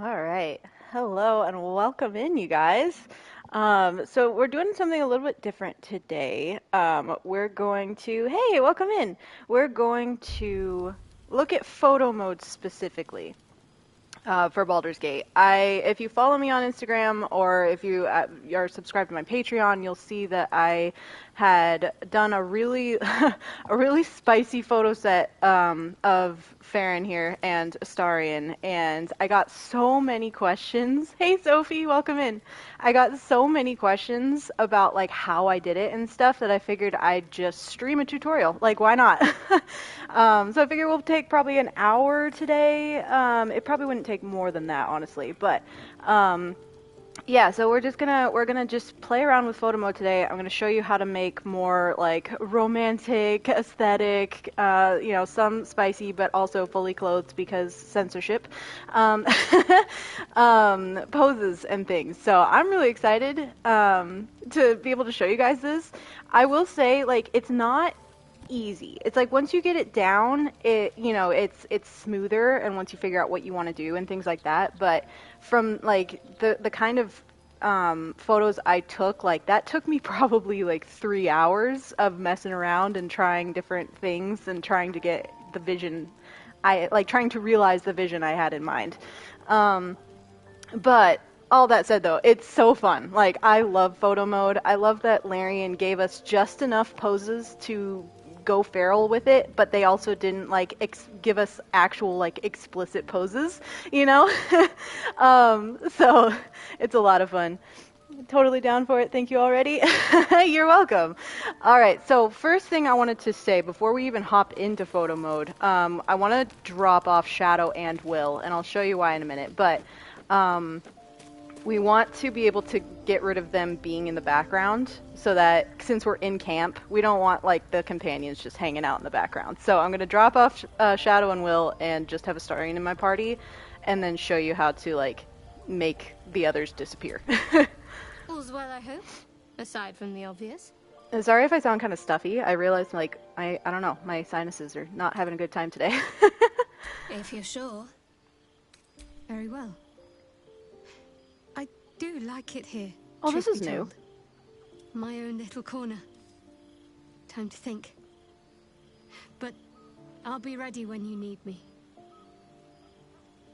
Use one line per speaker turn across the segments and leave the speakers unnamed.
All right. Hello and welcome in, you guys. So we're doing something a little bit different today. We're going to, hey, welcome in. We're going to look at photo modes specifically for Baldur's Gate. If you follow me on Instagram or if you are subscribed to my Patreon, you'll see that I had done a really, a really spicy photo set of Farron here and Astarion, and I got so many questions. Hey, Sophie, welcome in. I got so many questions about like how I did it and stuff that I figured I'd just stream a tutorial. Like, why not? So I figure we'll take probably an hour today. It probably wouldn't take more than that, honestly. But yeah, so we're gonna just play around with photo mode today. I'm gonna show you how to make more like romantic, aesthetic, some spicy, but also fully clothed because censorship, um, poses and things. So I'm really excited to be able to show you guys this. I will say, like, it's not easy. It's like once you get it down, it's smoother, and once you figure out what you want to do and things like that. But from like the kind of photos I took, like that took me probably like 3 hours of messing around and trying different things and trying to get the vision trying to realize the vision I had in mind. But all that said, though, it's so fun. Like, I love photo mode. I love that Larian gave us just enough poses to go feral with it, but they also didn't like give us actual like explicit poses, you know? So it's a lot of fun. Totally down for it. Thank you already. You're welcome. All right. So first thing I wanted to say before we even hop into photo mode, I want to drop off Shadow and Will, and I'll show you why in a minute. But we want to be able to get rid of them being in the background so that since we're in camp, we don't want like the companions just hanging out in the background. So I'm going to drop off Shadow and Will and just have Astarion in my party and then show you how to like make the others disappear.
All's well, I hope, aside from the obvious.
Sorry if I sound kind of stuffy. I realized like I don't know, my sinuses are not having a good time today.
If you're sure. Very well. I do like it here.
Oh, this
truth
is
be
new.
told. My own little corner. Time to think. But I'll be ready when you need me.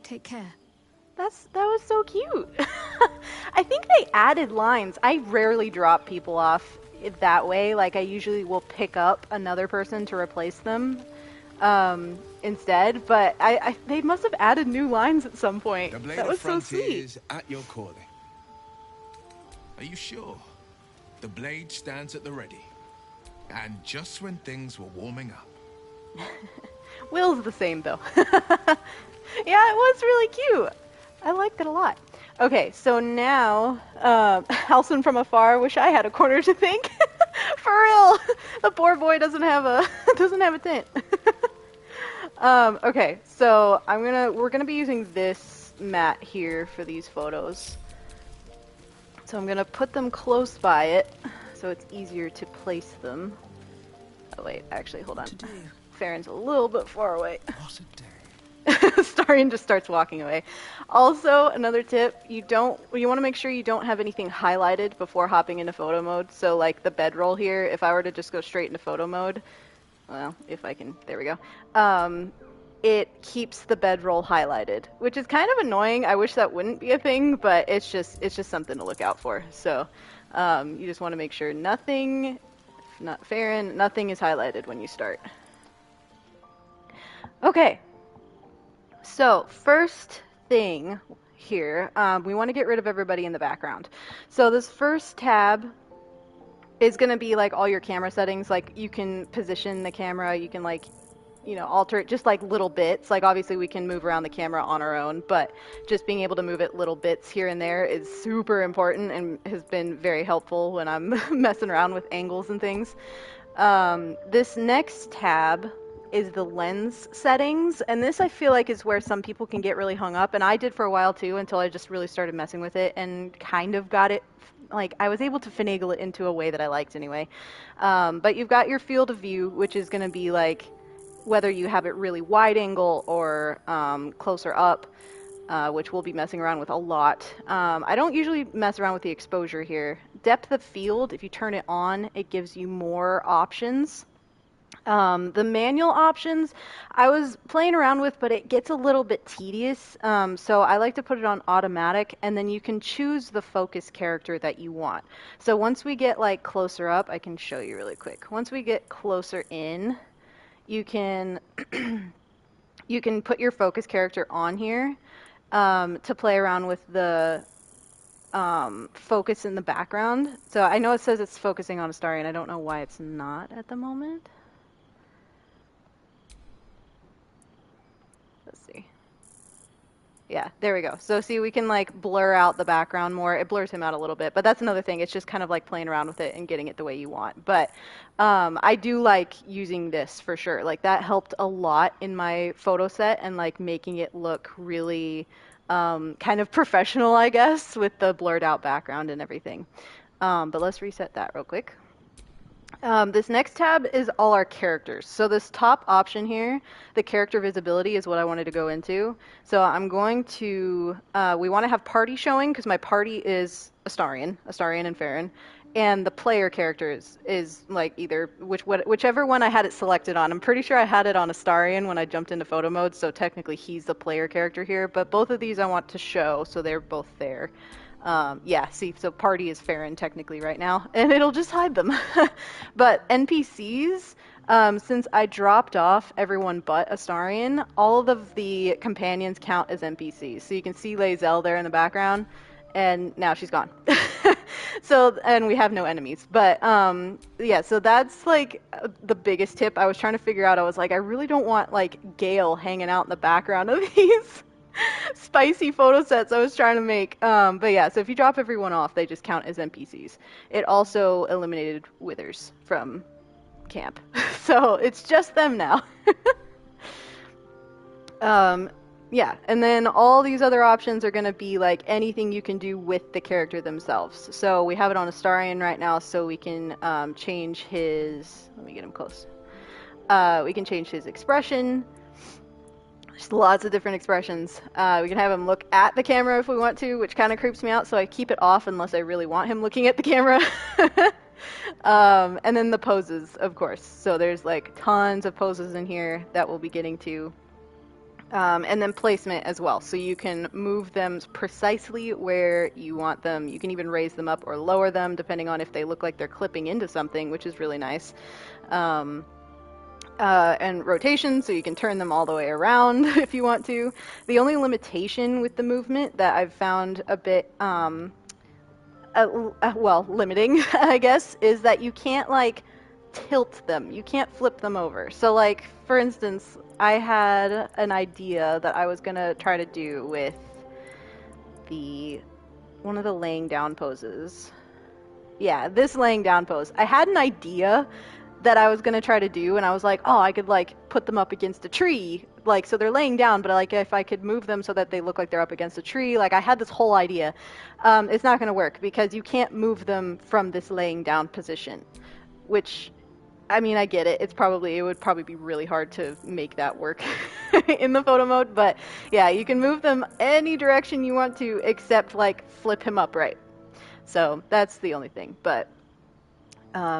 Take care.
That was so cute. I think they added lines. I rarely drop people off that way. Like I usually will pick up another person to replace them instead. But they must have added new lines at some point.
The blade
That
of
was so
frontier
sweet.
is at your calling. Are you sure? The blade stands at the ready. And just when things were warming up.
Will's the same though. Yeah, it was really cute. I liked it a lot. Okay, so now, Halson from afar. Wish I had a corner to think. For real, the poor boy doesn't have a tent. Okay, so we're gonna be using this mat here for these photos. So I'm gonna put them close by it, so it's easier to place them. Oh wait, actually, hold on. Farron's a little bit far away.
What a day.
Starion just starts walking away. Also, another tip, you want to make sure you don't have anything highlighted before hopping into photo mode. So like the bedroll here, if I were to just go straight into photo mode, well, if I can, there we go. It keeps the bedroll highlighted, which is kind of annoying. I wish that wouldn't be a thing, but it's just something to look out for. So you just want to make sure nothing, if not Farron, nothing is highlighted when you start. Okay. So, first thing here, we want to get rid of everybody in the background. So this first tab is going to be like all your camera settings. Like you can position the camera, you can like, alter it just like little bits. Like obviously we can move around the camera on our own, but just being able to move it little bits here and there is super important and has been very helpful when I'm messing around with angles and things. This next tab is the lens settings, and this I feel like is where some people can get really hung up, and I did for a while too until I just really started messing with it and kind of got it, like I was able to finagle it into a way that I liked anyway. But you've got your field of view, which is going to be like whether you have it really wide angle or closer up. which we'll be messing around with a lot. I don't usually mess around with the exposure here. Depth of field, if you turn it on, it gives you more options. The manual options I was playing around with, but it gets a little bit tedious. So I like to put it on automatic, and then you can choose the focus character that you want. So once we get like closer up, I can show you really quick. Once we get closer in, you can you can put your focus character on here to play around with the focus in the background. So I know it says it's focusing on Astarion. I don't know why it's not at the moment. Let's see. Yeah, there we go. So see, we can like blur out the background more. It blurs him out a little bit, but that's another thing. It's just kind of like playing around with it and getting it the way you want. But I do like using this for sure. Like that helped a lot in my photo set and like making it look really kind of professional, I guess, with the blurred out background and everything. But let's reset that real quick. This next tab is all our characters. So this top option here, the character visibility, is what I wanted to go into. So I'm going to, we want to have party showing because my party is Astarion and Farron. And the player characters is like either, whichever one I had it selected on. I'm pretty sure I had it on Astarion when I jumped into photo mode, so technically he's the player character here. But both of these I want to show, so they're both there. Yeah, see, so party is Farron technically right now, and it'll just hide them. But NPCs, since I dropped off everyone but Astarion, all of the companions count as NPCs. So you can see Lae'zel there in the background, and now she's gone. So, and we have no enemies. But yeah, so that's like the biggest tip I was trying to figure out. I was like, I really don't want like Gale hanging out in the background of these spicy photo sets I was trying to make. But yeah, so if you drop everyone off, they just count as NPCs. It also eliminated Withers from camp. So it's just them now. Yeah, and then all these other options are going to be like anything you can do with the character themselves. So we have it on Astarion right now, so we can change his... Let me get him close. We can change his expression. There's lots of different expressions. We can have him look at the camera if we want to, which kind of creeps me out, so I keep it off unless I really want him looking at the camera. And then the poses, of course. So there's like tons of poses in here that we'll be getting to. And then placement as well. So you can move them precisely where you want them. You can even raise them up or lower them depending on if they look like they're clipping into something, which is really nice. And rotation, so you can turn them all the way around if you want to. The only limitation with the movement that I've found a bit, well, limiting, I guess, is that you can't, like, tilt them. You can't flip them over. So, like, for instance, I had an idea that I was going to try to do with one of the laying down poses. Yeah, this laying down pose. I had an idea that I was going to try to do, and I was like, oh, I could, like, put them up against a tree, like, so they're laying down, but, like, if I could move them so that they look like they're up against a tree, like, I had this whole idea. It's not going to work, because you can't move them from this laying down position, which, I mean, I get it. It would probably be really hard to make that work in the photo mode, but, yeah, you can move them any direction you want to, except, like, flip him upright. So, that's the only thing, but...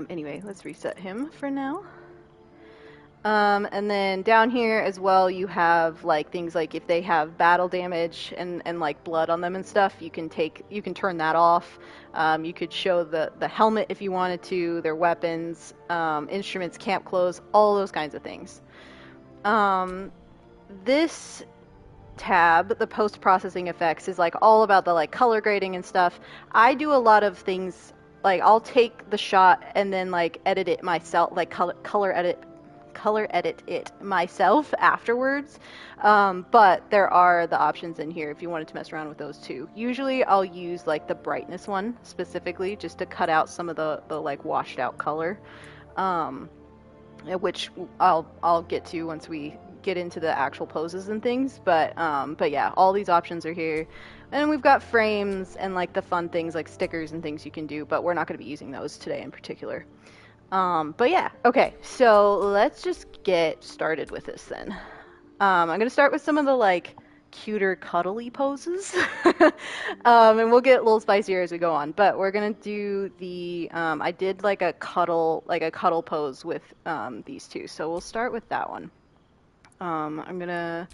anyway, let's reset him for now. And then down here as well, you have like things like if they have battle damage and like blood on them and stuff, you can turn that off. You could show the helmet if you wanted to, their weapons, instruments, camp clothes, all those kinds of things. This tab, the post-processing effects, is like all about the like color grading and stuff. I do a lot of things. Like, I'll take the shot and then, like, edit it myself, like, color edit it myself afterwards. But there are the options in here if you wanted to mess around with those too. Usually I'll use, like, the brightness one specifically just to cut out some of the like, washed out color. Which I'll get to once we get into the actual poses and things. But yeah, all these options are here. And we've got frames and like the fun things like stickers and things you can do, but we're not going to be using those today in particular. But yeah, okay, so let's just get started with this then. I'm going to start with some of the like cuter, cuddly poses. And we'll get a little spicier as we go on. But we're gonna do the. I did like a cuddle pose with these two. So we'll start with that one. I'm gonna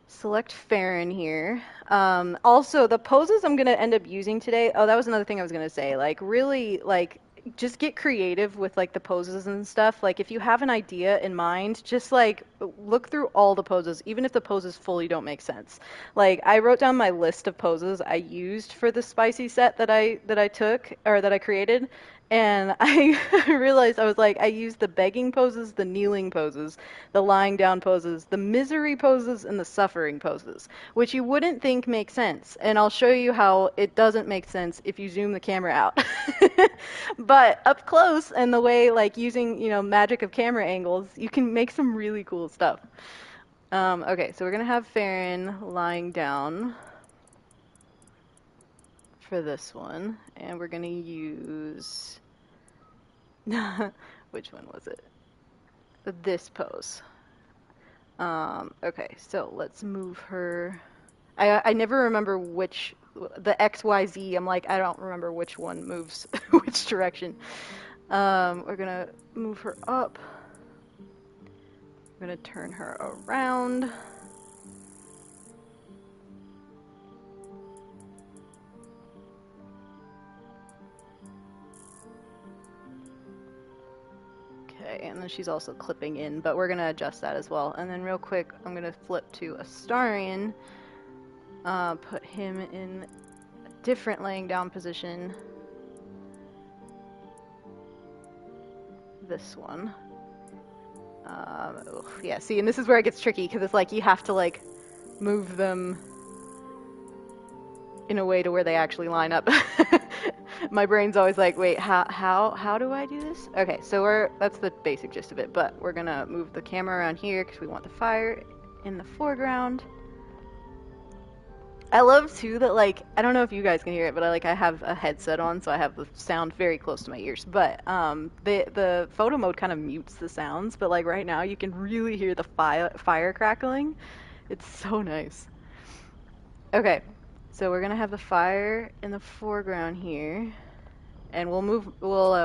select Farron here. Also, the poses I'm gonna end up using today. Oh, that was another thing I was gonna say. Like, really, like, just get creative with like the poses and stuff. Like, if you have an idea in mind, just like look through all the poses, even if the poses fully don't make sense. Like, I wrote down my list of poses I used for the spicy set that I took or that I created. And I realized I was like, I used the begging poses, the kneeling poses, the lying down poses, the misery poses, and the suffering poses, which you wouldn't think make sense. And I'll show you how it doesn't make sense if you zoom the camera out. But up close and the way, like using, magic of camera angles, you can make some really cool stuff. Okay, so we're going to have Farron lying down for this one. And we're going to use... Which one was it? This pose. Okay, so let's move her. I never remember which, the XYZ, I'm like, I don't remember which one moves which direction. We're gonna move her up. We're gonna turn her around. Okay, and then she's also clipping in, but we're gonna adjust that as well. And then real quick, I'm gonna flip to Astarion. Put him in a different laying down position. This one. Yeah, see, and this is where it gets tricky, because it's like you have to like move them in a way to where they actually line up. My brain's always like, wait, how do I do this? Okay, so that's the basic gist of it, but we're gonna move the camera around here because we want the fire in the foreground. I love too that, like, I don't know if you guys can hear it, but I have a headset on, so I have the sound very close to my ears. But the photo mode kind of mutes the sounds, but like right now you can really hear the fire crackling. It's so nice. Okay, so we're gonna have the fire in the foreground here, and we'll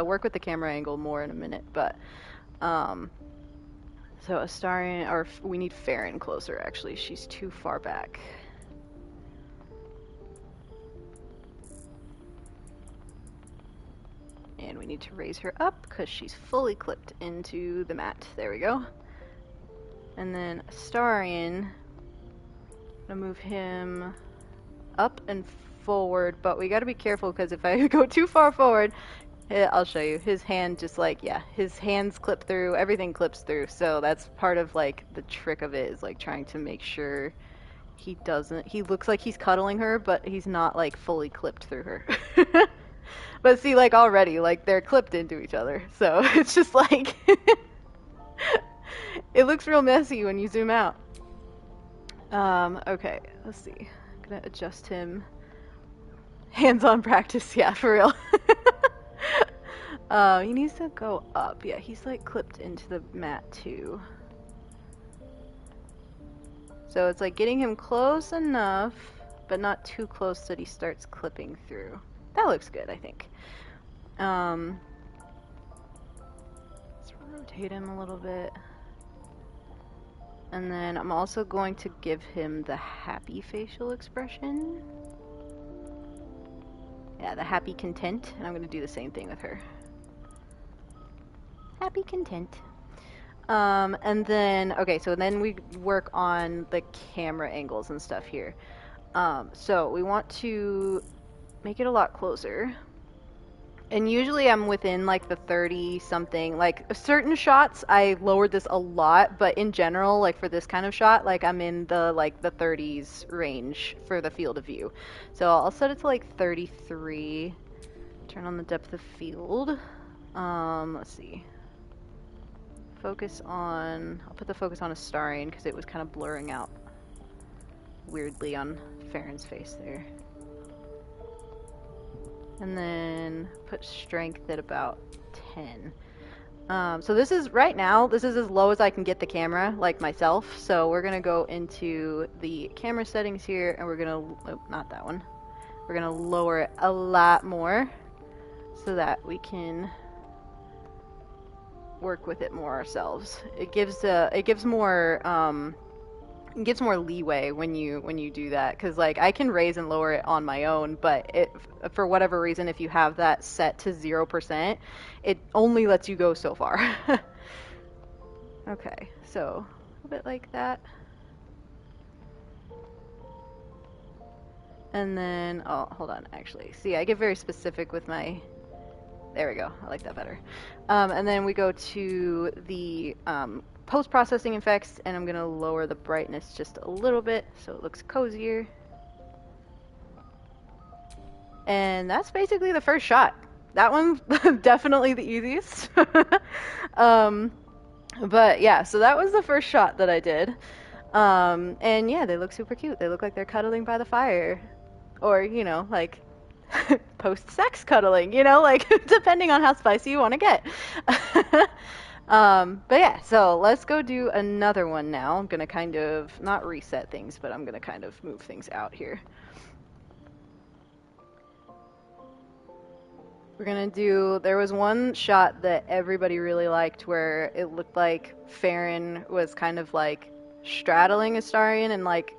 work with the camera angle more in a minute. But so Astarion, or we need Farron closer. Actually, she's too far back. And we need to raise her up because she's fully clipped into the mat. There we go. And then Astarion, I'm gonna move him up and forward, but we gotta be careful because if I go too far forward, I'll show you. His hand just like, yeah, his hands clip through, everything clips through. So that's part of like the trick of it, is like trying to make sure he looks like he's cuddling her, but he's not like fully clipped through her. But see, like already, like they're clipped into each other. So it's just like, it looks real messy when you zoom out. Okay, let's see. I'm gonna adjust him. Hands-on practice, yeah, for real. He needs to go up. Yeah, he's like clipped into the mat too. So it's like getting him close enough, but not too close that he starts clipping through. That looks good, I think. Let's rotate him a little bit. And then I'm also going to give him the happy facial expression. Yeah, the happy content. And I'm going to do the same thing with her. Happy content. And then, okay, so then we work on the camera angles and stuff here. So we want to make it a lot closer. And usually I'm within like the 30 something, like certain shots I lowered this a lot, but in general, like for this kind of shot, like I'm in the like the 30s range for the field of view. So I'll set it to like 33. Turn on the depth of field. Let's see. I'll put the focus on Astarion because it was kind of blurring out weirdly on Farron's face there. And then put strength at about 10. So this is, right now, this is as low as I can get the camera, like myself. So we're gonna go into the camera settings here, and we're gonna, oh, not that one. We're gonna lower it a lot more so that we can work with it more ourselves. It gives more leeway when you do that, because like I can raise and lower it on my own, but it, for whatever reason, if you have that set to 0%, it only lets you go so far. Okay, so a bit like that. And then, oh, hold on, actually. See, I get very specific with my, there we go, I like that better. And then we go to the post-processing effects, and I'm gonna lower the brightness just a little bit so it looks cozier. And that's basically the first shot. That one's definitely the easiest. But yeah, so that was the first shot that I did. And yeah, they look super cute. They look like they're cuddling by the fire. Or, you know, like post-sex cuddling, you know, like depending on how spicy you want to get. But yeah, so let's go do another one now. I'm gonna kind of, not reset things, but I'm gonna kind of move things out here. We're gonna do, there was one shot that everybody really liked where it looked like Farron was kind of like straddling Astarion, and like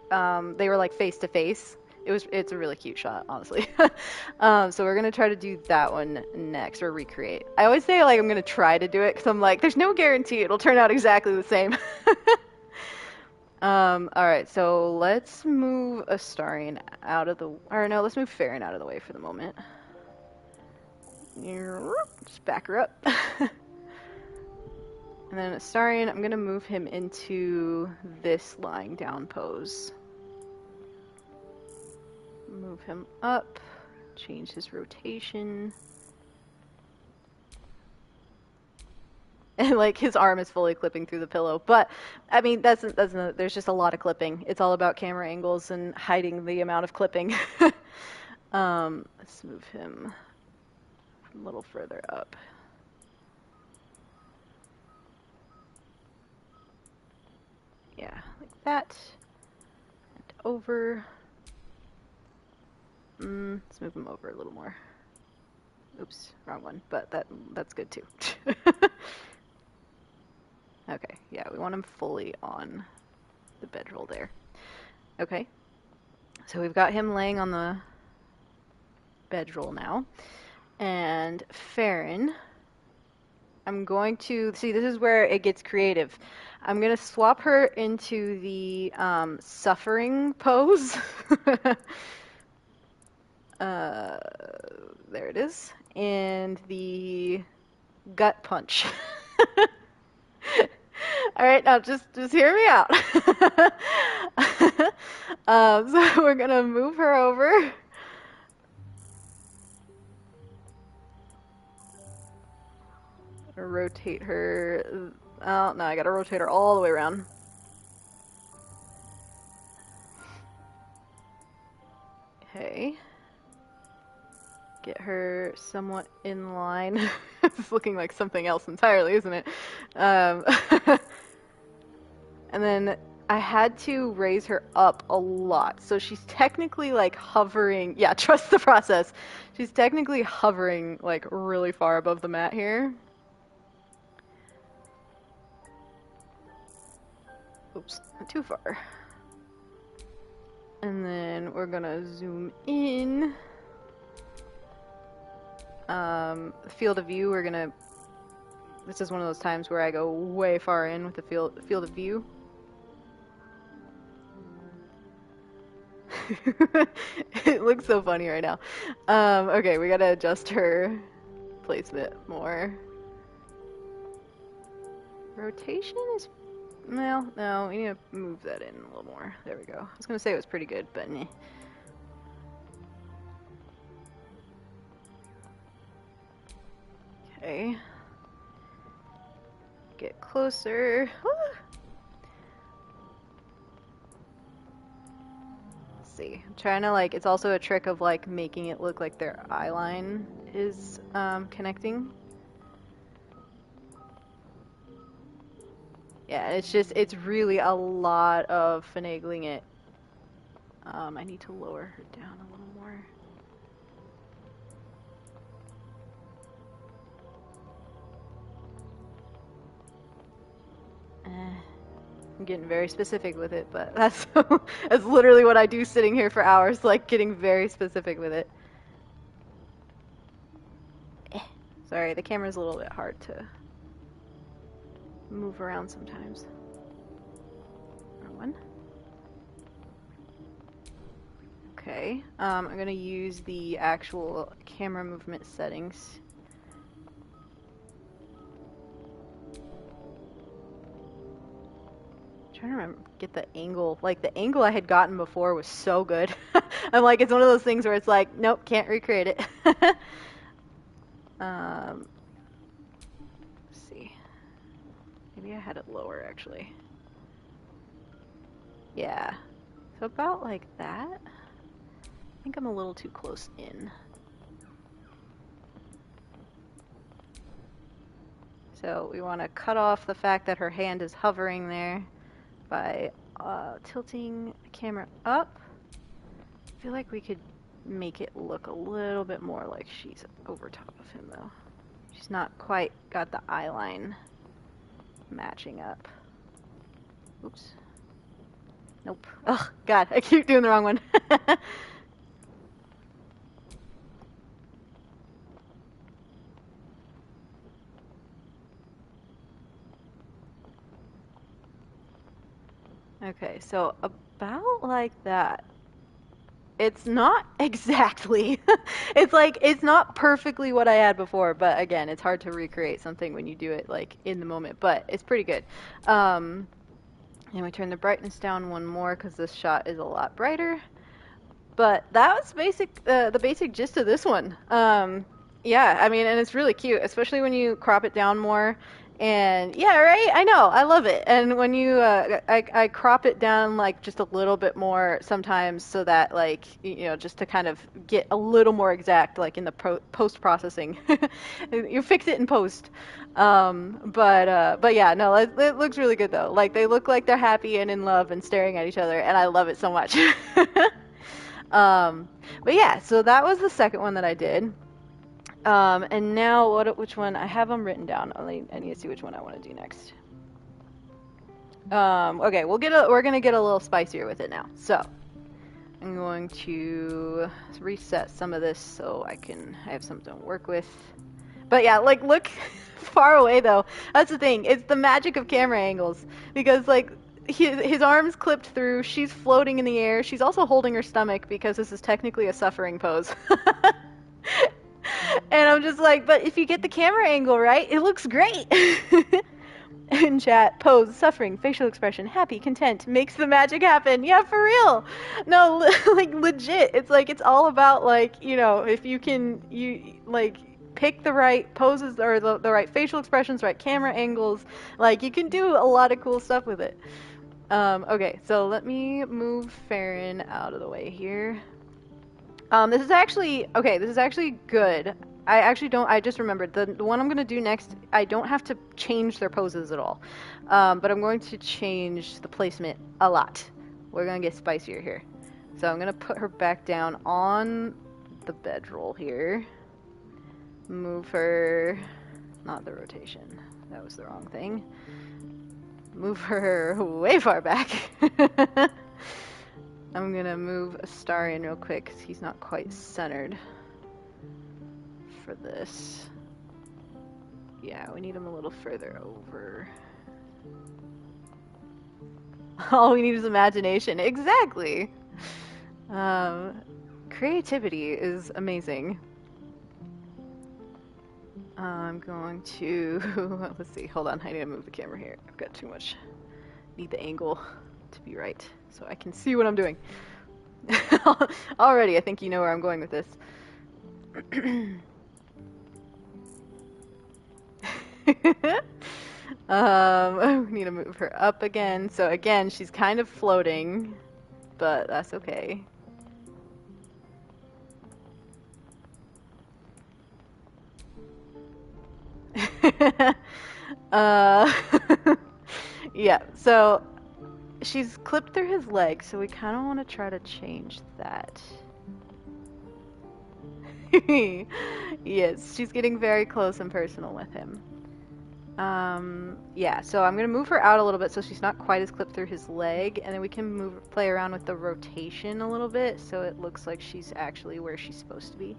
they were like face to face. It's a really cute shot, honestly. So we're gonna try to do that one next, or recreate. I always say like I'm gonna try to do it because I'm like, there's no guarantee it'll turn out exactly the same. Alright, so let's move Astarion out of the, or no, let's move Farron out of the way for the moment. Just back her up. And then Astarion, I'm gonna move him into this lying down pose. Move him up, change his rotation. And like his arm is fully clipping through the pillow, but I mean there's just a lot of clipping. It's all about camera angles and hiding the amount of clipping. Let's move him a little further up. Yeah, like that. And over. Let's move him over a little more. Oops, wrong one, but that's good too. Okay, yeah, we want him fully on the bedroll there. Okay, so we've got him laying on the bedroll now. And Farron, I'm going to, see, this is where it gets creative. I'm going to swap her into the suffering pose. There it is. And the gut punch. All right, now just hear me out. So we're going to move her over. Rotate her. Oh, no, I gotta rotate her all the way around. Okay. Get her somewhat in line. It's looking like something else entirely, isn't it? And then I had to raise her up a lot. So she's technically like hovering. Yeah, trust the process. She's technically hovering like really far above the mat here. Oops, not too far. And then we're gonna zoom in. Field of view, we're gonna, this is one of those times where I go way far in with the field of view. It looks so funny right now. Okay, we gotta adjust her placement more. Rotation is, well, no, we need to move that in a little more. There we go. I was gonna say it was pretty good, but meh. Okay. Get closer. Let's see. I'm trying to like, it's also a trick of like making it look like their eye line is connecting. Yeah, it's really a lot of finagling it. I need to lower her down a little more. I'm getting very specific with it, but that's that's literally what I do sitting here for hours, like getting very specific with it. Sorry, the camera's a little bit hard to move around sometimes. Wrong one. Okay, I'm gonna use the actual camera movement settings. I'm trying to remember, get the angle. Like, the angle I had gotten before was so good. I'm like, it's one of those things where it's like, nope, can't recreate it. Let's see. Maybe I had it lower, actually. Yeah. So about like that. I think I'm a little too close in. So we want to cut off the fact that her hand is hovering there by tilting the camera up. I feel like we could make it look a little bit more like she's over top of him, though. She's not quite got the eye line matching up. Oops. Nope. Oh, God, I keep doing the wrong one. Okay, so about like that. It's not exactly. It's like, it's not perfectly what I had before, but again, it's hard to recreate something when you do it like in the moment, but it's pretty good. And we turn the brightness down one more because this shot is a lot brighter. But that was the basic gist of this one. Yeah, I mean, and it's really cute, especially when you crop it down more. And yeah, right? I know, I love it. And when you, I crop it down like just a little bit more sometimes so that like, you know, just to kind of get a little more exact, like in the post processing. You fix it in post. But yeah, no, it looks really good though. Like they look like they're happy and in love and staring at each other, and I love it so much. But yeah, so that was the second one that I did. And now which one? I have them written down. I need to see which one I want to do next. Okay, we're gonna get a little spicier with it now. So I'm going to reset some of this so I have something to work with. But yeah, like look far away though. That's the thing. It's the magic of camera angles because like his arms clipped through. She's floating in the air. She's also holding her stomach because this is technically a suffering pose. And I'm just like, but if you get the camera angle right, it looks great. In chat, pose, suffering, facial expression, happy, content, makes the magic happen. Yeah, for real. No, like legit. It's like, it's all about like, you know, if you like pick the right poses or the right facial expressions, right camera angles, like you can do a lot of cool stuff with it. Okay, so let me move Farron out of the way here. This is actually good. I just remembered. The one I'm going to do next, I don't have to change their poses at all. But I'm going to change the placement a lot. We're going to get spicier here. So I'm going to put her back down on the bedroll here. Move her, not the rotation. That was the wrong thing. Move her way far back. I'm gonna move Astarion real quick because he's not quite centered for this. Yeah, we need him a little further over. All we need is imagination. Exactly. Creativity is amazing. I'm going to, let's see, hold on, I need to move the camera here. I've got too much, need the angle to be right so I can see what I'm doing. Already, I think you know where I'm going with this. We need to move her up again. So again, she's kind of floating, but that's okay. uh, Yeah, so she's clipped through his leg, so we kind of want to try to change that. Yes, she's getting very close and personal with him. Yeah, so I'm gonna move her out a little bit so she's not quite as clipped through his leg, and then we can play around with the rotation a little bit so it looks like she's actually where she's supposed to be.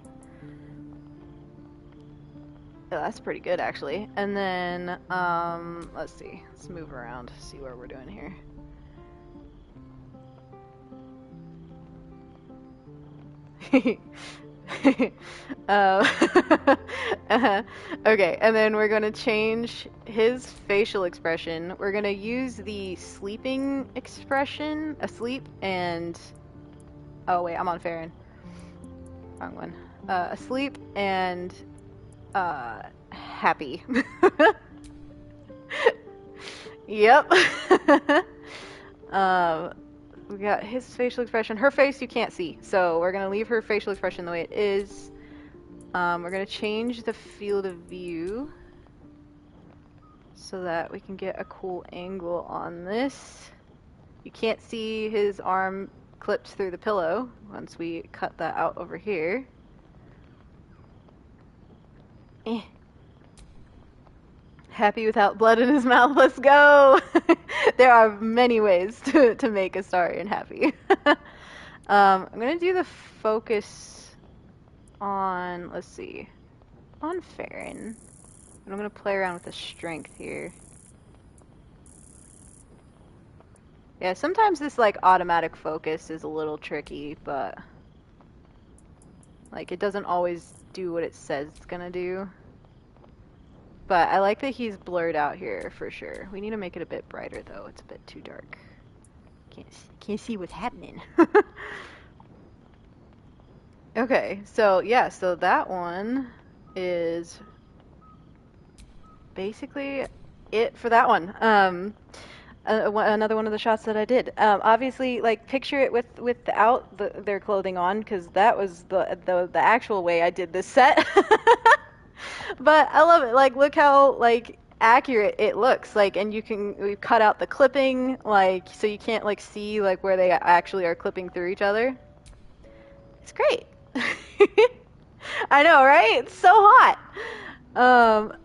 Oh, that's pretty good actually. And then, let's see, let's move around, see what we're doing here. uh, okay, and then we're gonna change his facial expression. We're gonna use the sleeping expression, asleep, and oh wait, I'm on Farron. Wrong one. Asleep and happy. Yep. We got his facial expression. Her face you can't see, so we're gonna leave her facial expression the way it is. We're gonna change the field of view so that we can get a cool angle on this. You can't see his arm clipped through the pillow once we cut that out over here. Happy without blood in his mouth, let's go! There are many ways to make astarion happy. I'm gonna do the focus on, let's see, on Farron. And I'm gonna play around with the strength here. Yeah, sometimes this like automatic focus is a little tricky, but like it doesn't always do what it says it's gonna do. But I like that he's blurred out here for sure. We need to make it a bit brighter though. It's a bit too dark. Can't see what's happening. Okay, so yeah, so that one is basically it for that one. Another one of the shots that I did. Obviously, like picture it without their clothing on, because that was the actual way I did this set. But I love it. Like, look how like accurate it looks. Like, and we've cut out the clipping, like so you can't like see like where they actually are clipping through each other. It's great. I know, right? It's so hot.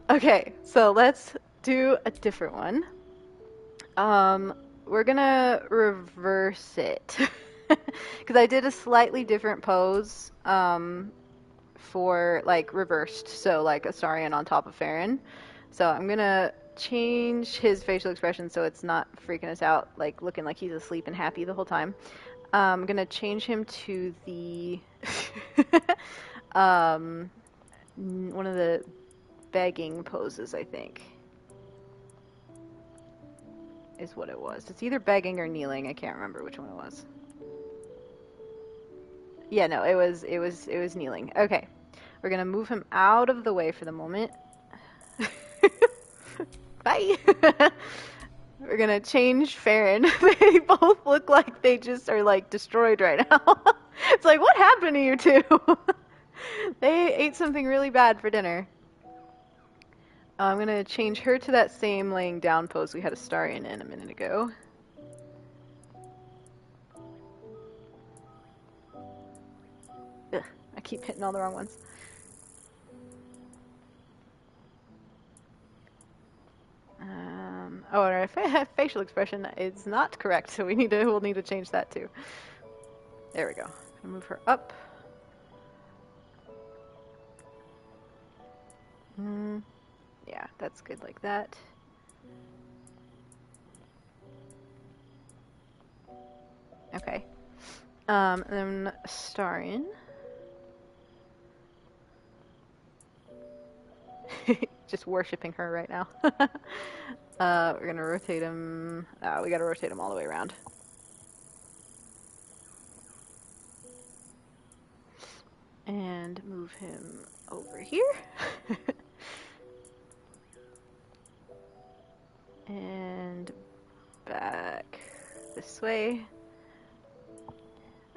Okay, so let's do a different one. We're gonna reverse it because I did a slightly different pose for like reversed, so like Astarion on top of Farron. So I'm gonna change his facial expression so it's not freaking us out, like looking like he's asleep and happy the whole time. I'm gonna change him to the one of the begging poses, I think. Is what it was. It's either begging or kneeling. I can't remember which one it was. Yeah, no, it was kneeling. Okay. We're gonna move him out of the way for the moment. Bye. We're gonna change Farron. They both look like they just are like destroyed right now. It's like, what happened to you two? They ate something really bad for dinner. I'm gonna change her to that same laying down pose we had Astarion in a minute ago. Ugh, I keep hitting all the wrong ones. Oh, and our facial expression is not correct, so we'll need to change that too. There we go. I'm gonna move her up. Yeah, that's good like that. Okay. And then Astarion. Just worshipping her right now. We're gonna rotate him. We gotta rotate him all the way around. And move him over here. And back this way.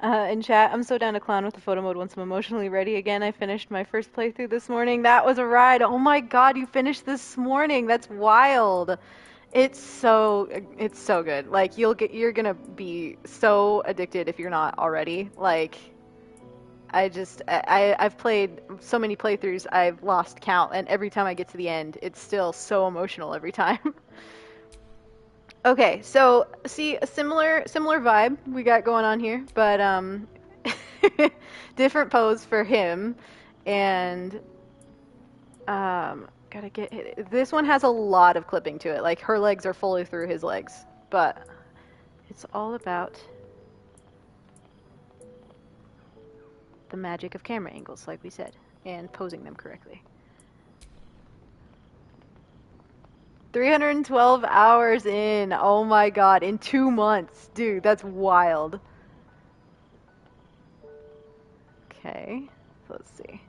In chat, I'm so down to clown with the photo mode once I'm emotionally ready again. I finished my first playthrough this morning. That was a ride. Oh my god, you finished this morning. That's wild. It's so good. Like you're gonna be so addicted if you're not already. Like I've played so many playthroughs, I've lost count, and every time I get to the end, it's still so emotional every time. Okay, so see a similar vibe we got going on here, but different pose for him, and gotta get this one has a lot of clipping to it. Like her legs are fully through his legs, but it's all about the magic of camera angles, like we said, and posing them correctly. 312 hours in. Oh my god, in 2 months. Dude, that's wild. Okay, so let's see.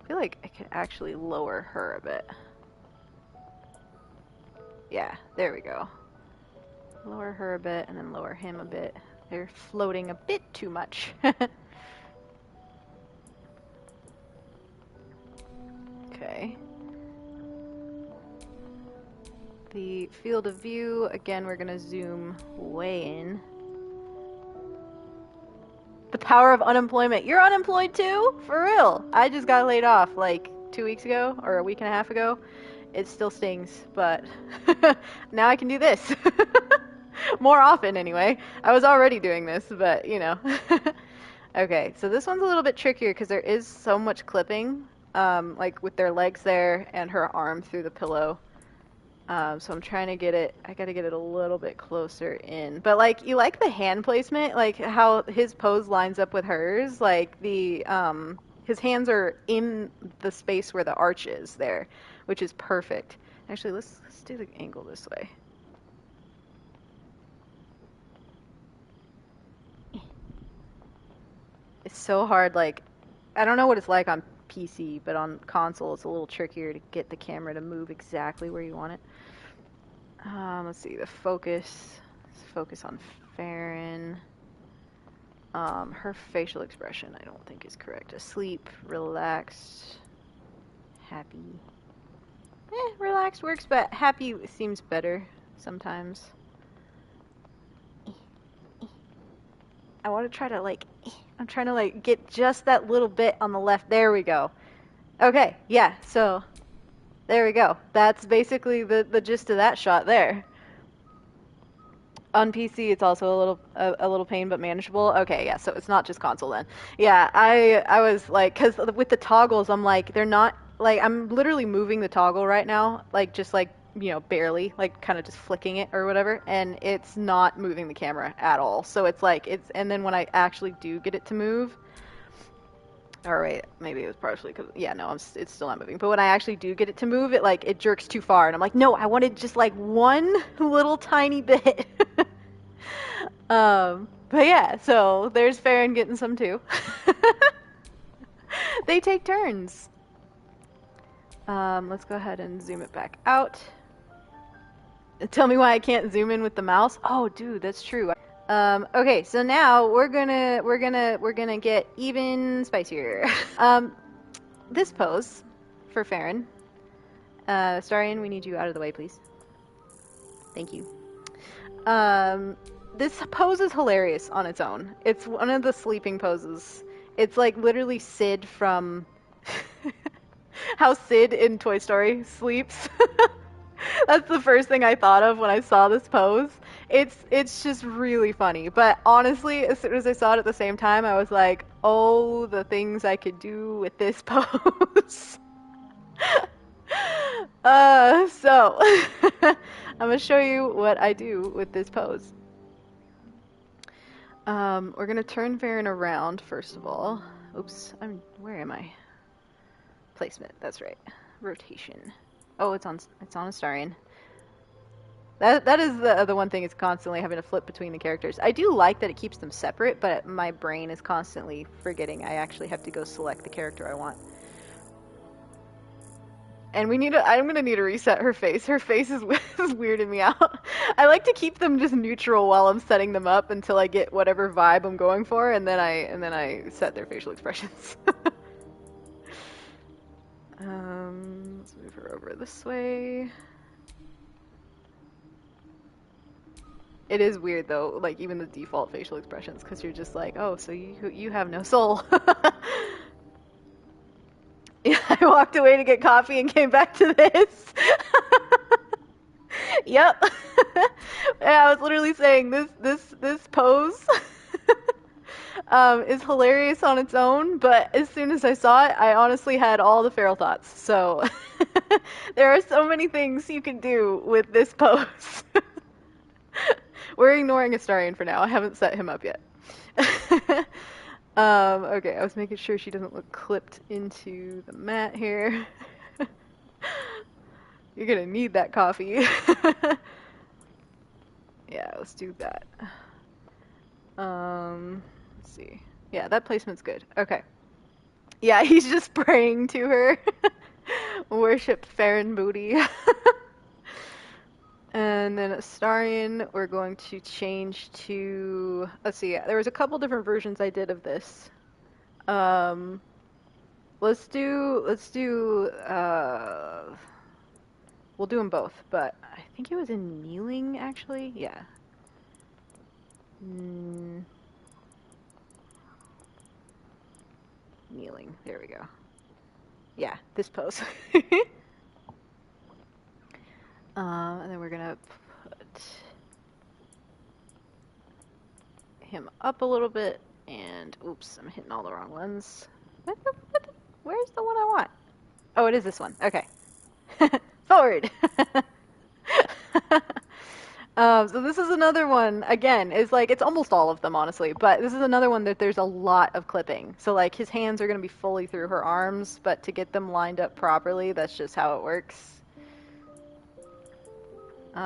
I feel like I could actually lower her a bit. Yeah, there we go. Lower her a bit and then lower him a bit. They're floating a bit too much. Okay. The field of view, again, we're gonna zoom way in. The power of unemployment. You're unemployed too? For real. I just got laid off like 2 weeks ago or a week and a half ago. It still stings, but now I can do this. More often anyway. I was already doing this, but you know. Okay, so this one's a little bit trickier because there is so much clipping, like with their legs there and her arm through the pillow. So I'm trying to get it, I gotta get it a little bit closer in. But like, you like the hand placement, like how his pose lines up with hers, like his hands are in the space where the arch is there, which is perfect. Actually, let's do the angle this way. It's so hard, like, I don't know what it's like on PC, but on console it's a little trickier to get the camera to move exactly where you want it. Let's see, the focus. Let's focus on Farron. Her facial expression I don't think is correct. Asleep, relaxed, happy. Relaxed works, but happy seems better sometimes. I want to try to like, I'm trying to like get just that little bit on the left. There we go. Okay, yeah, so there we go. That's basically the gist of that shot there. On PC, it's also a little pain, but manageable. Okay, yeah, so it's not just console then. Yeah, I was like, because with the toggles, I'm like, they're not, like, I'm literally moving the toggle right now, like, just like, you know, barely, like, kind of just flicking it or whatever, and it's not moving the camera at all. So it's like, and then when I actually do get it to move, or wait, maybe it was partially because, yeah, no, it's still not moving. But when I actually do get it to move, it, like, it jerks too far, and I'm like, no, I wanted just, like, one little tiny bit. But yeah, so there's Farron getting some too. They take turns. Let's go ahead and zoom it back out. Tell me why I can't zoom in with the mouse. Oh, dude, that's true. Okay, so now we're gonna get even spicier. This pose for Farron. Astarion, we need you out of the way, please. Thank you. This pose is hilarious on its own. It's one of the sleeping poses. It's like literally Sid from how Sid in Toy Story sleeps. That's the first thing I thought of when I saw this pose. It's just really funny. But honestly, as soon as I saw it at the same time, I was like, oh, the things I could do with this pose. So I'm gonna show you what I do with this pose. We're gonna turn Farron around first of all. Oops, where am I? Placement, that's right. Rotation. Oh, it's on Astarion. That is the one thing is constantly having to flip between the characters. I do like that it keeps them separate, but my brain is constantly forgetting I actually have to go select the character I want. And I'm gonna need to reset her face. Her face is weirding me out. I like to keep them just neutral while I'm setting them up until I get whatever vibe I'm going for, and then I set their facial expressions. Let's move her over this way. It is weird though, like even the default facial expressions, because you're just like, oh, so you have no soul. Yeah, I walked away to get coffee and came back to this. Yep. Yeah, I was literally saying this pose is hilarious on its own, but as soon as I saw it, I honestly had all the feral thoughts. So there are so many things you can do with this pose. We're ignoring Astarion for now. I haven't set him up yet. Okay, I was making sure she doesn't look clipped into the mat here. You're gonna need that coffee. Yeah, let's do that. Let's see. Yeah, that placement's good. Okay. Yeah, he's just praying to her. Worship Farron Booty. And then Astarion, we're going to change to, let's see, there was a couple different versions I did of this. Um, we'll do them both, but I think it was in kneeling, actually. Yeah. Kneeling, there we go. Yeah, this pose. And then we're gonna put him up a little bit, and oops, I'm hitting all the wrong ones. Where's the one I want? Oh, it is this one. Okay. Forward. So this is another one, again, is like, it's almost all of them, honestly, but this is another one that there's a lot of clipping. So, like, his hands are going to be fully through her arms, but to get them lined up properly, that's just how it works. You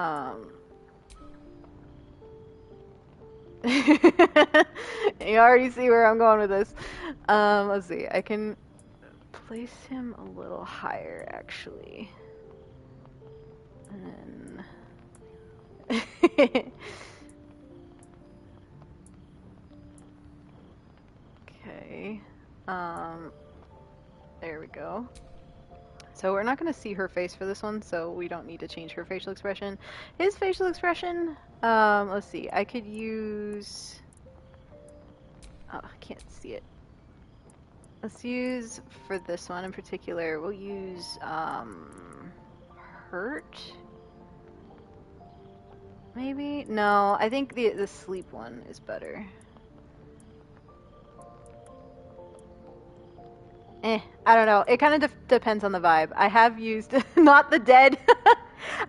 already see where I'm going with this. Let's see, I can place him a little higher, actually. And then... Okay. There we go. So we're not going to see her face for this one, so we don't need to change her facial expression. His facial expression, let's see, I could use... Oh, I can't see it. Let's use, for this one in particular, we'll use, hurt? Maybe? No, I think the sleep one is better. I don't know. It kind of depends on the vibe. I have used not the dead.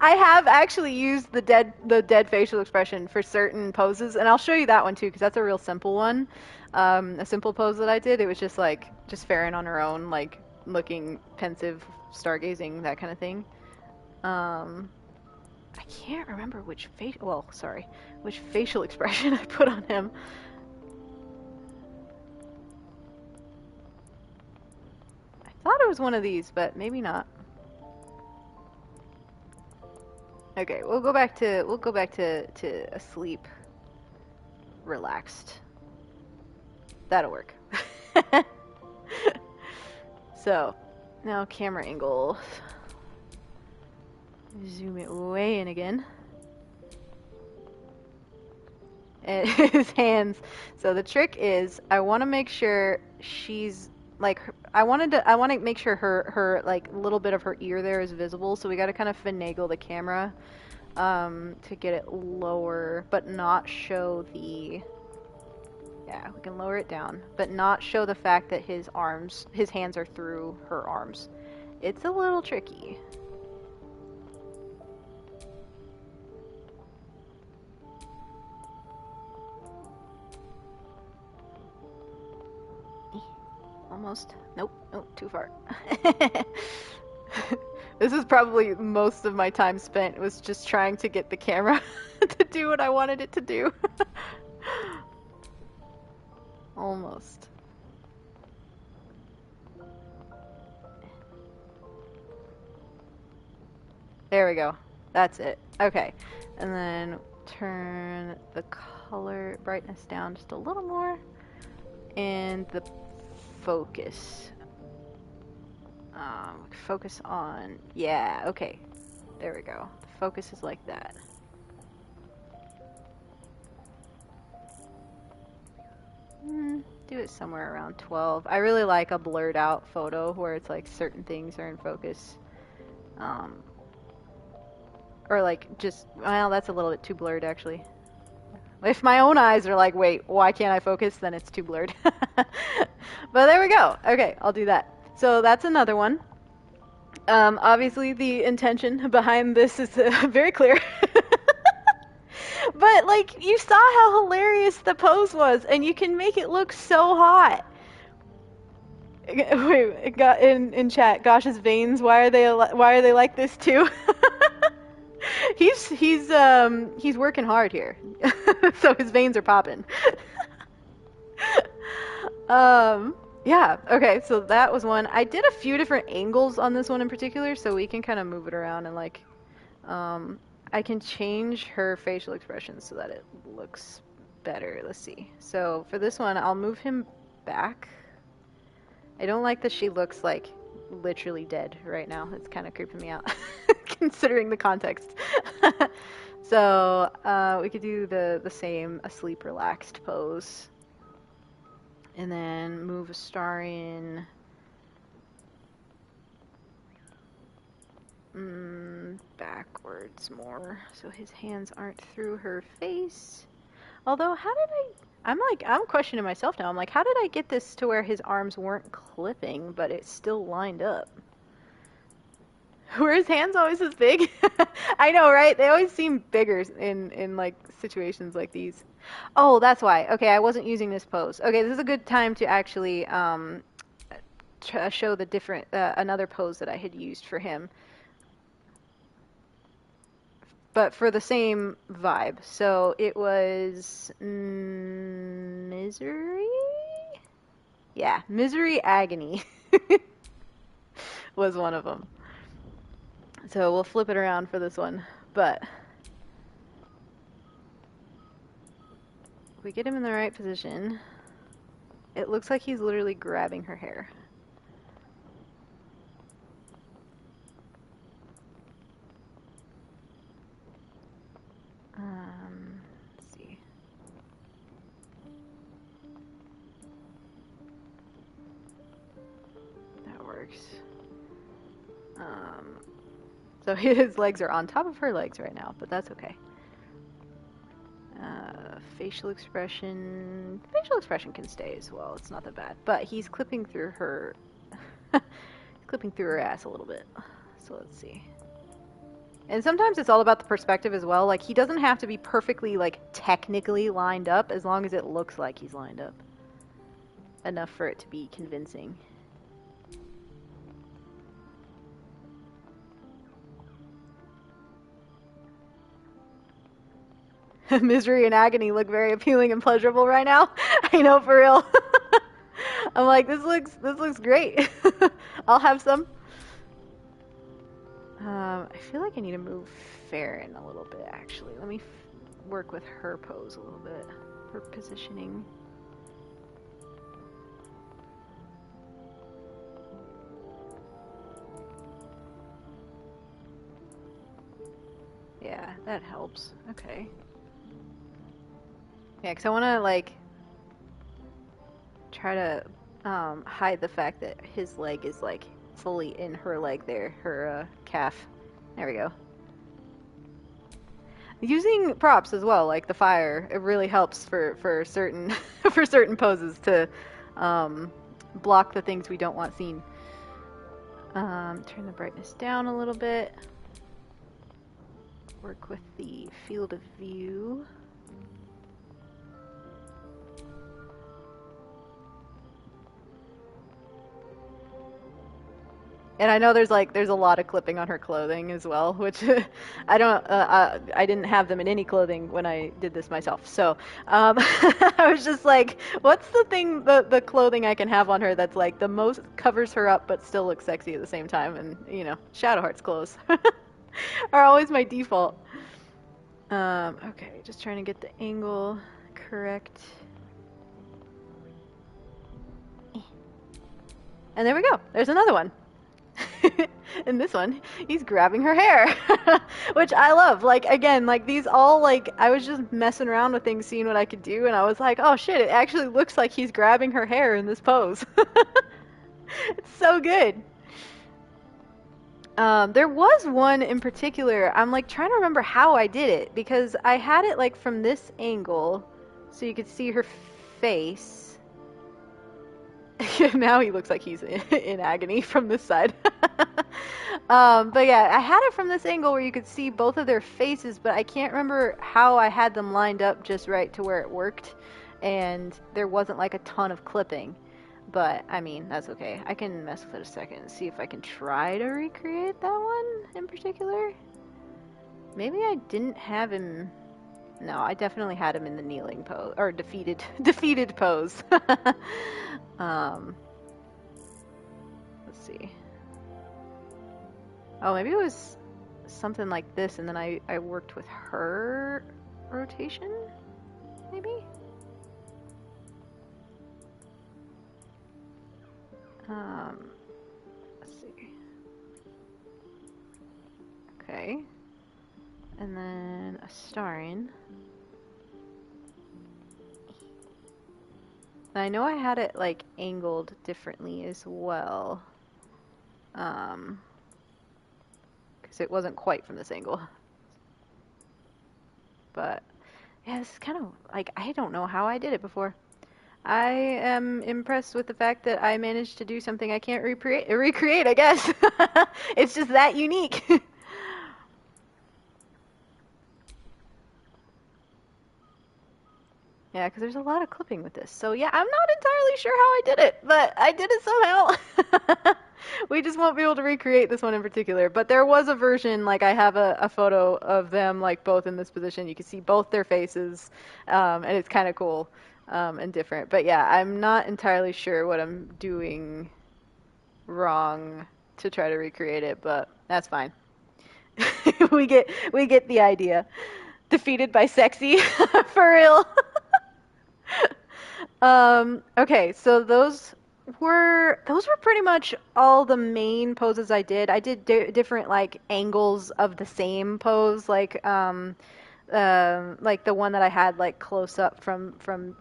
I have actually used the dead facial expression for certain poses, and I'll show you that one too because that's a real simple one. A simple pose that I did. It was just Farron on her own, like looking pensive, stargazing, that kind of thing. I can't remember which facial expression I put on him. I thought it was one of these, but maybe not. Okay, we'll go back to asleep, relaxed. That'll work. So, now camera angle. Zoom it way in again. And his hands. So the trick is, I want to make sure she's like, I want to make sure her like little bit of her ear there is visible. So we got to kind of finagle the camera to get it lower, but not show the. Yeah, we can lower it down, but not show the fact that his hands are through her arms. It's a little tricky. Almost. Nope, too far. This is probably most of my time spent was just trying to get the camera to do what I wanted it to do. Almost. There we go. That's it. Okay. And then turn the color brightness down just a little more. And the focus. Focus on, yeah, okay. There we go. The focus is like that. do it somewhere around 12. I really like a blurred out photo where it's like certain things are in focus. Or like just, well, that's a little bit too blurred actually. If my own eyes are like, wait, why can't I focus? Then it's too blurred. But there we go. Okay, I'll do that. So that's another one. Obviously the intention behind this is very clear. But like, you saw how hilarious the pose was, and you can make it look so hot. Wait, it got in chat. Gosh's veins. Why are they like this too? He's working hard here, so his veins are popping. Yeah. Okay. So that was one. I did a few different angles on this one in particular, so we can kind of move it around and like, I can change her facial expressions so that it looks better. Let's see. So for this one, I'll move him back. I don't like that she looks like literally dead right now. It's kind of creeping me out, considering the context. So we could do the same asleep, relaxed pose, and then move astarion backwards more, so his hands aren't through her face. Although, how did I'm questioning myself now. I'm like, how did I get this to where his arms weren't clipping, but it still lined up? Were his hands always this big? I know, right? They always seem bigger in like situations like these. Oh, that's why. Okay, I wasn't using this pose. Okay, this is a good time to actually show the different another pose that I had used for him, but for the same vibe. So it was misery. Yeah, misery agony was one of them. So we'll flip it around for this one, but if we get him in the right position, it looks like he's literally grabbing her hair. Let's see. That works. So his legs are on top of her legs right now, but that's okay. Facial expression can stay as well. It's not that bad, but he's clipping through her, clipping through her ass a little bit. So let's see. And sometimes it's all about the perspective as well. Like, he doesn't have to be perfectly, like, technically lined up, as long as it looks like he's lined up enough for it to be convincing. Misery and agony look very appealing and pleasurable right now. I know, for real. I'm like, this looks great. I'll have some. I feel like I need to move Farron a little bit, actually. Let me work with her pose a little bit. Her positioning. Yeah, that helps. Okay. Yeah, because I want to, like, try to hide the fact that his leg is, like, fully in her leg there, her calf. There we go. Using props as well, like the fire, it really helps for certain for certain poses to block the things we don't want seen. Turn the brightness down a little bit. Work with the field of view. And I know there's a lot of clipping on her clothing as well, which I didn't have them in any clothing when I did this myself. So I was just like, what's the thing, the clothing I can have on her that's like the most covers her up but still looks sexy at the same time? And you know, Shadowheart's clothes are always my default. Okay, just trying to get the angle correct. And there we go. There's another one. In this one, he's grabbing her hair, which I love. Like, again, like these all, like, I was just messing around with things, seeing what I could do, and I was like, oh shit, it actually looks like he's grabbing her hair in this pose. It's so good. There was one in particular, I'm like trying to remember how I did it, because I had it like from this angle, so you could see her face. Now he looks like he's in agony from this side. But yeah, I had it from this angle where you could see both of their faces, but I can't remember how I had them lined up just right to where it worked, and there wasn't like a ton of clipping. But, I mean, that's okay. I can mess with it a second and see if I can try to recreate that one in particular. Maybe I didn't have him... No, I definitely had him in the kneeling pose, or defeated pose. Let's see. Oh, maybe it was something like this, and then I worked with her rotation, maybe? Let's see. Okay. And then astarion. I know I had it like angled differently as well. Because it wasn't quite from this angle. But yeah, this is kind of like, I don't know how I did it before. I am impressed with the fact that I managed to do something I can't recreate, I guess. It's just that unique. Yeah, because there's a lot of clipping with this. So yeah, I'm not entirely sure how I did it, but I did it somehow. We just won't be able to recreate this one in particular. But there was a version, like I have a photo of them like both in this position. You can see both their faces, and it's kind of cool and different. But yeah, I'm not entirely sure what I'm doing wrong to try to recreate it, but that's fine. we get the idea. Defeated by sexy, for real. Okay, so those were pretty much all the main poses I did. I did different like angles of the same pose, like the one that I had like close up from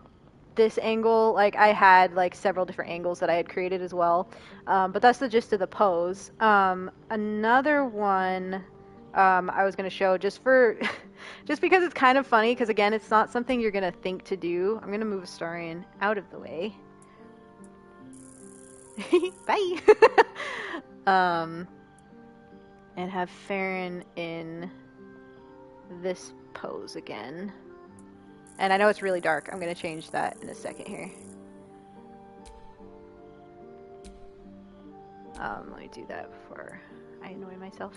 this angle. Like I had like several different angles that I had created as well. But that's the gist of the pose. Another one I was going to show just for just because it's kind of funny, because again, it's not something you're going to think to do. I'm going to move astarion out of the way. Bye. And have Farron in this pose again. And I know it's really dark. I'm going to change that in a second here. Let me do that before I annoy myself.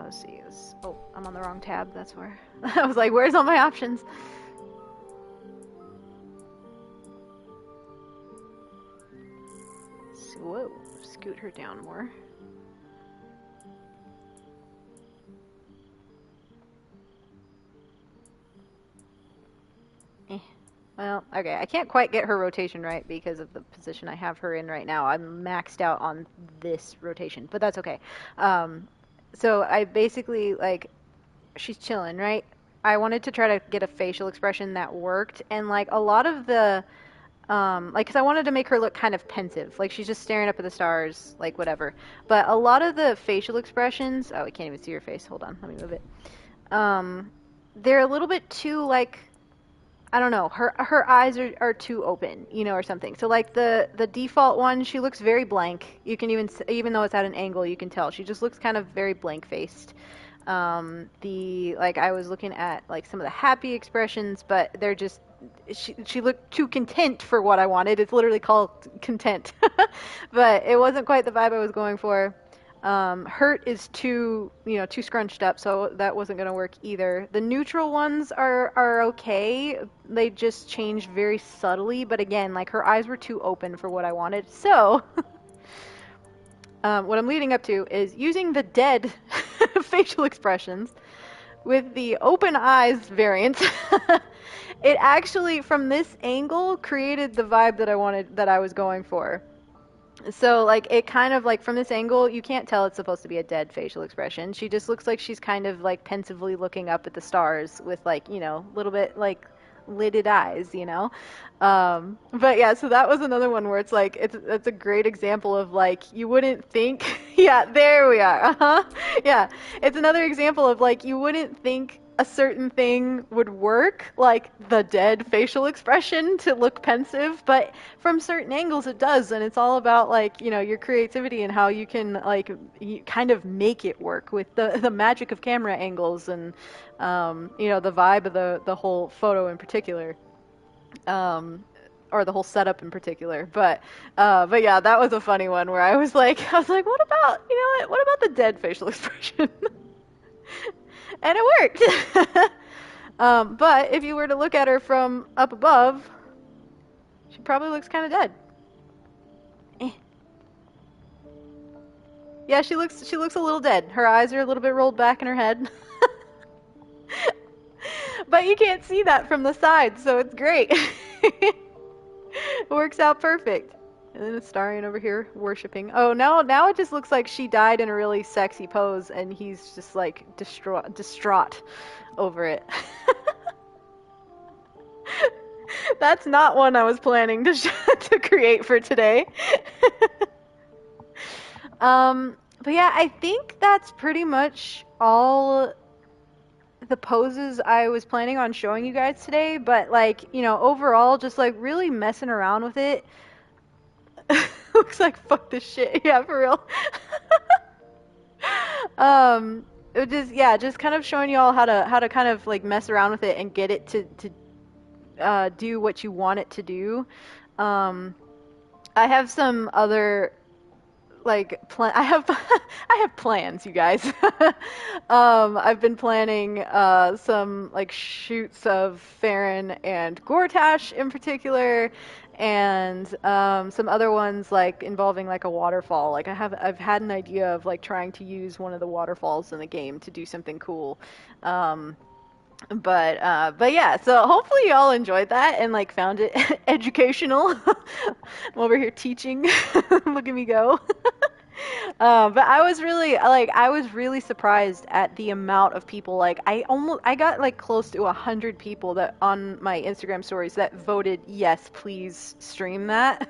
Let's see. Oh, I'm on the wrong tab. That's where. I was like, where's all my options? So, whoa. Scoot her down more. Well, okay, I can't quite get her rotation right because of the position I have her in right now. I'm maxed out on this rotation, but that's okay. So I basically, like, she's chilling, right? I wanted to try to get a facial expression that worked, and, like, a lot of the, like, because I wanted to make her look kind of pensive. Like, she's just staring up at the stars, like, whatever. But a lot of the facial expressions, oh, I can't even see her face. Hold on, let me move it. They're a little bit too, like, I don't know, her eyes are too open, you know, or something. So like the default one, she looks very blank. You can even though it's at an angle, you can tell she just looks kind of very blank faced. Like I was looking at like some of the happy expressions, but they're just she looked too content for what I wanted. It's literally called content, but it wasn't quite the vibe I was going for. Hurt is too scrunched up, so that wasn't going to work either. The neutral ones are okay. They just change very subtly, but again, like her eyes were too open for what I wanted. So, what I'm leading up to is using the dead facial expressions, with the open eyes variant, it actually, from this angle, created the vibe that I was going for. So, like, it kind of, like, from this angle, you can't tell it's supposed to be a dead facial expression. She just looks like she's kind of, like, pensively looking up at the stars with, like, you know, a little bit, like, lidded eyes, you know? But yeah, so that was another one where it's, like, it's a great example of, like, you wouldn't think, yeah, there we are, yeah. It's another example of, like, you wouldn't think a certain thing would work, like the dead facial expression to look pensive, but from certain angles it does, and it's all about, like, you know, your creativity and how you can, like, you kind of make it work with the magic of camera angles and you know, the vibe of the whole photo in particular. Or the whole setup in particular, but yeah, that was a funny one where I was like, what about, you know what about the dead facial expression? And it worked. But if you were to look at her from up above, she probably looks kind of dead. Eh. Yeah, she looks a little dead. Her eyes are a little bit rolled back in her head. But you can't see that from the side, so it's great. It works out perfect. And then Astarion over here worshiping. Oh, now it just looks like she died in a really sexy pose, and he's just like distraught over it. That's not one I was planning to to create for today. But yeah, I think that's pretty much all the poses I was planning on showing you guys today. But, like, you know, overall, just like really messing around with it. Looks like fuck this shit. Yeah, for real. It just, yeah, just kind of showing you all how to kind of like mess around with it and get it to do what you want it to do. I have some other like I have I have plans, you guys. I've been planning some like shoots of Farron and Gortash in particular, and some other ones like involving like a waterfall. Like I've had an idea of like trying to use one of the waterfalls in the game to do something cool. But yeah, so hopefully y'all enjoyed that and like found it educational. I'm over here teaching. Look at me go. But I was really surprised at the amount of people. Like I got like close to 100 people that on my Instagram stories that voted yes, please stream that.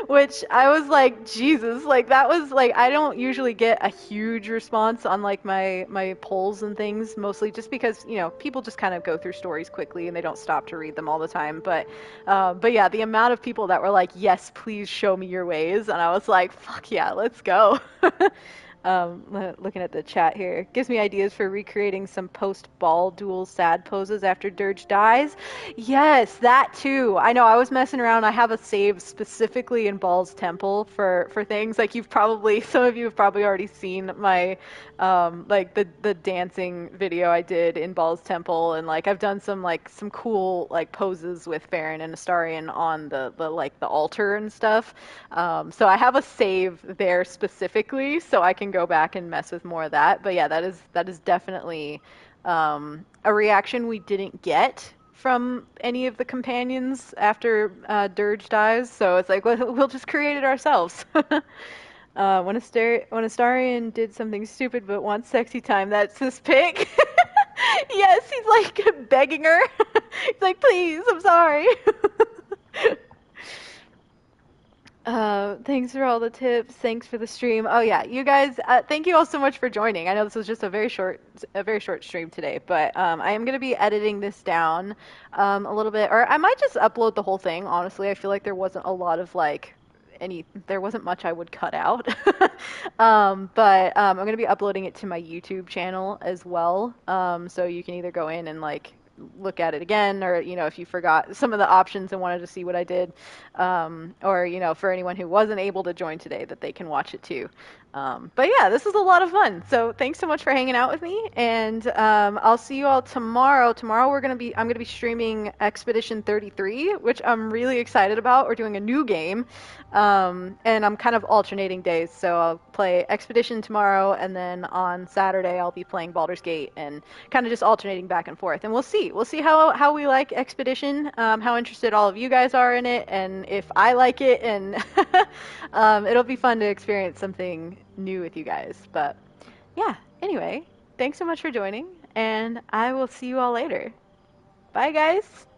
Which I was like, Jesus, like that was like I don't usually get a huge response on like my polls and things, mostly just because, you know, people just kind of go through stories quickly and they don't stop to read them all the time. But yeah, the amount of people that were like, yes, please show me your ways, and I was like, fuck yeah, let's go. Looking at the chat here, gives me ideas for recreating some post-ball duel sad poses after Dirge dies. Yes, that too. I know I was messing around. I have a save specifically in Ball's Temple for things like some of you have probably already seen my like the dancing video I did in Ball's Temple, and like I've done some cool like poses with Farron and Astarion on the like the altar and stuff. So I have a save there specifically, so I can go back and mess with more of that. But yeah, that is definitely a reaction we didn't get from any of the companions after Dirge dies. So it's like we'll just create it ourselves. When Astarion did something stupid but wants sexy time, that's his pick. Yes, he's like begging her. He's like, please, I'm sorry. Thanks for all the tips. Thanks for the stream. Oh yeah, you guys, thank you all so much for joining. I know this was just a very short stream today, but I am gonna be editing this down a little bit, or I might just upload the whole thing. Honestly, I feel like there wasn't a lot of like there wasn't much I would cut out. But I'm gonna be uploading it to my YouTube channel as well. So you can either go in and like look at it again, or, you know, if you forgot some of the options and wanted to see what I did, or, you know, for anyone who wasn't able to join today, that they can watch it too. But yeah, this was a lot of fun. So thanks so much for hanging out with me, and I'll see you all tomorrow. Tomorrow I'm gonna be streaming Expedition 33, which I'm really excited about. We're doing a new game, and I'm kind of alternating days, so I'll play play Expedition tomorrow, and then on Saturday I'll be playing Baldur's Gate, and kind of just alternating back and forth. And we'll see how we like Expedition, how interested all of you guys are in it, and if I like it, and it'll be fun to experience something new with you guys. But yeah, anyway, thanks so much for joining, and I will see you all later. Bye, guys.